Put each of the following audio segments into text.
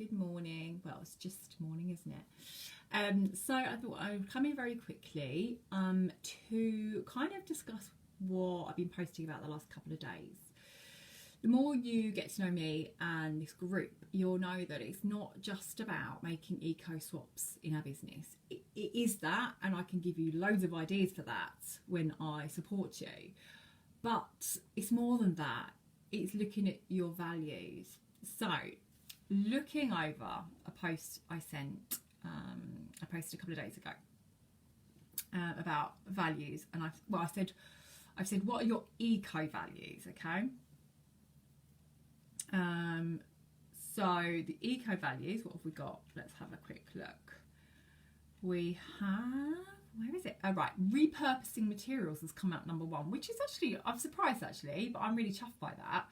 good morning. Well, it's just morning, isn't it? So I thought I would come in very quickly to kind of discuss what I've been posting about the last couple of days. The more you get to know me and this group, you'll know that it's not just about making eco swaps in our business. It is that, and I can give you loads of ideas for that when I support you. But it's more than that. It's looking at your values. So, looking over a post I sent, I posted a couple of days ago about values, and I've said, what are your eco values? Okay. So the eco values, what have we got? Let's have a quick look. We have, where is it? Oh, right. Repurposing materials has come out number 1, which is actually, I'm surprised actually, but I'm really chuffed by that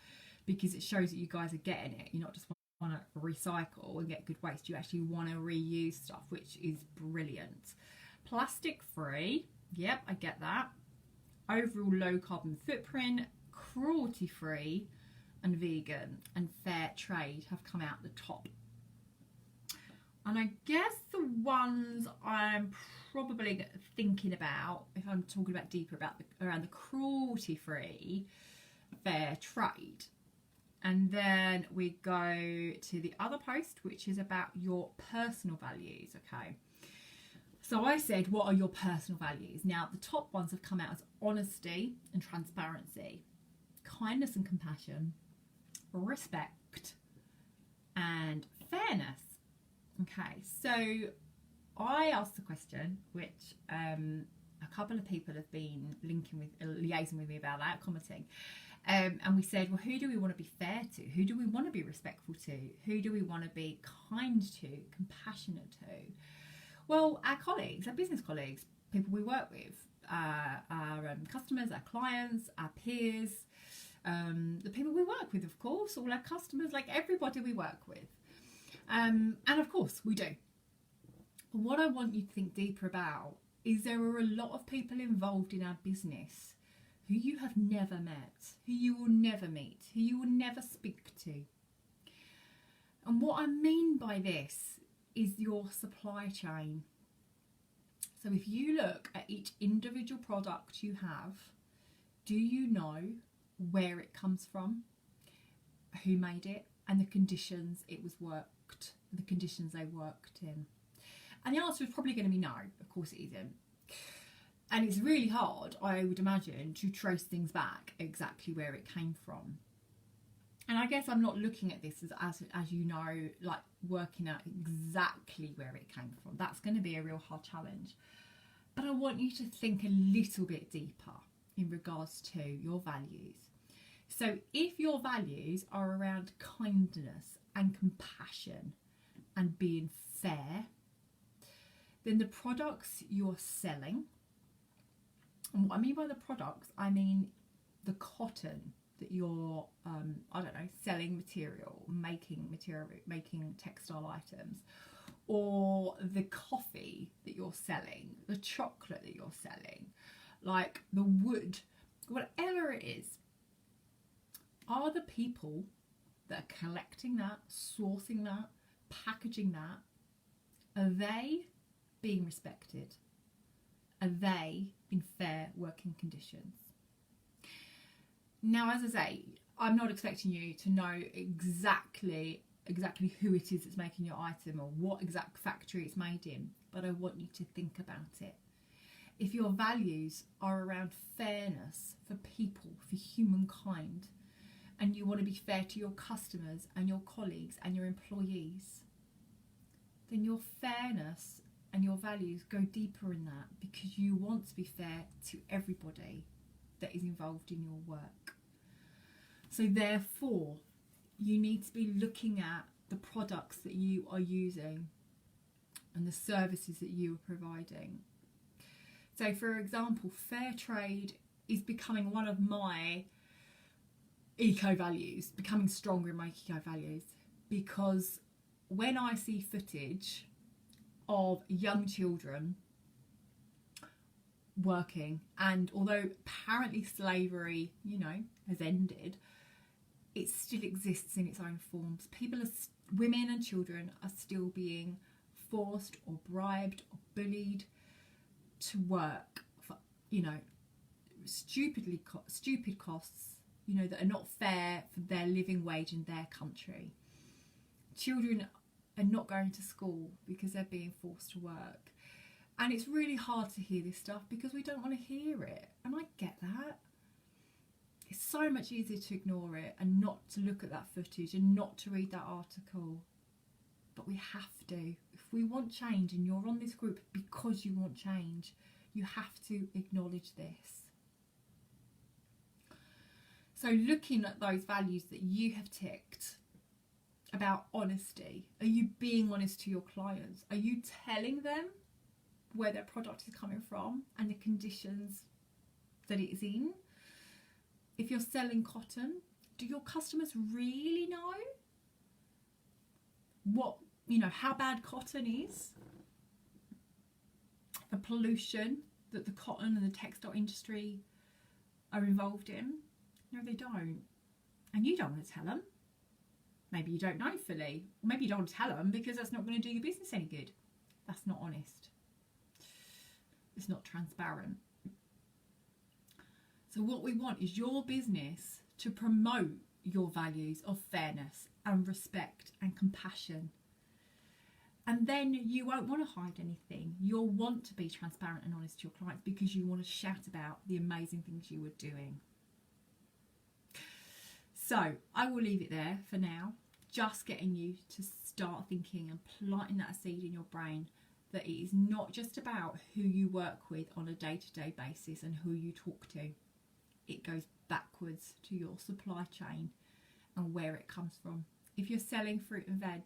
because it shows that you guys are getting it. You not just want to recycle and get good waste, you actually want to reuse stuff, which is brilliant. Plastic free, yep, I get that. Overall low carbon footprint, cruelty free, and vegan and fair trade have come out the top. And I guess the ones I'm probably thinking about, if I'm talking about deeper about around the cruelty free, fair trade. And then we go to the other post, which is about your personal values. Okay. So I said, what are your personal values? Now, the top ones have come out as honesty and transparency, kindness and compassion, respect, and fairness. Okay, so I asked the question, which a couple of people have been liaising with me about that, commenting. And we said, well, who do we want to be fair to? Who do we want to be respectful to? Who do we want to be kind to, compassionate to? Well, our colleagues, our business colleagues, people we work with, our customers, our clients, our peers, the people we work with, of course, all our customers, like everybody we work with. And of course we do. But what I want you to think deeper about is there are a lot of people involved in our business who you have never met, who you will never meet, who you will never speak to. And what I mean by this is your supply chain. So if you look at each individual product you have, do you know where it comes from, who made it, and the conditions it was worked, the conditions they worked in? And the answer is probably going to be no. Of course it isn't. And it's really hard, I would imagine, to trace things back exactly where it came from. And I guess I'm not looking at this as you know, like working out exactly where it came from. That's going to be a real hard challenge. But I want you to think a little bit deeper in regards to your values. So if your values are around kindness and compassion and being fair, then the products you're selling, and what I mean by the products, I mean the cotton that you're, selling material, making textile items, or the coffee that you're selling, the chocolate that you're selling, like the wood, whatever it is, are the people that are collecting that, sourcing that, packaging that, are they being respected? Are they in fair working conditions? Now, as I say, I'm not expecting you to know exactly who it is that's making your item or what exact factory it's made in, but I want you to think about it. If your values are around fairness for people, for humankind, and you want to be fair to your customers and your colleagues and your employees, then your fairness and your values go deeper in that, because you want to be fair to everybody that is involved in your work. So therefore, you need to be looking at the products that you are using and the services that you are providing. So for example, fair trade is becoming one of my eco values, becoming stronger in my eco values, because when I see footage of young children working, and although apparently slavery, has ended, it still exists in its own forms. People are women and children are still being forced or bribed or bullied to work for, you know, stupid costs, you know, that are not fair for their living wage in their country. Children are not going to school because they're being forced to work. And it's really hard to hear this stuff because we don't want to hear it. And I get that. It's so much easier to ignore it and not to look at that footage and not to read that article. But we have to. If we want change and you're on this group because you want change, you have to acknowledge this. So looking at those values that you have ticked about honesty, are you being honest to your clients? Are you telling them where their product is coming from and the conditions that it is in? If you're selling cotton, do your customers really know what, you know, how bad cotton is? The pollution that the cotton and the textile industry are involved in? No, they don't. And you don't want to tell them. Maybe you don't know fully. Or maybe you don't want to tell them because that's not going to do your business any good. That's not honest. It's not transparent. So what we want is your business to promote your values of fairness and respect and compassion. And then you won't want to hide anything. You'll want to be transparent and honest to your clients because you want to shout about the amazing things you were doing. So I will leave it there for now, just getting you to start thinking and planting that seed in your brain that it is not just about who you work with on a day-to-day basis and who you talk to. It goes backwards to your supply chain and where it comes from. If you're selling fruit and veg,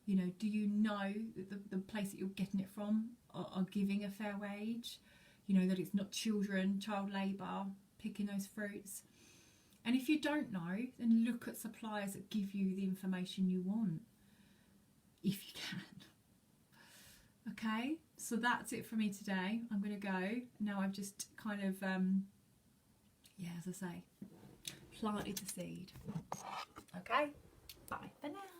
you know, do you know that the place that you're getting it from are giving a fair wage? You know, that it's not child labour picking those fruits. And if you don't know, then look at suppliers that give you the information you want, if you can. Okay, so that's it for me today. I'm going to go. Now I've just kind of, as I say, planted the seed. Okay, bye for now.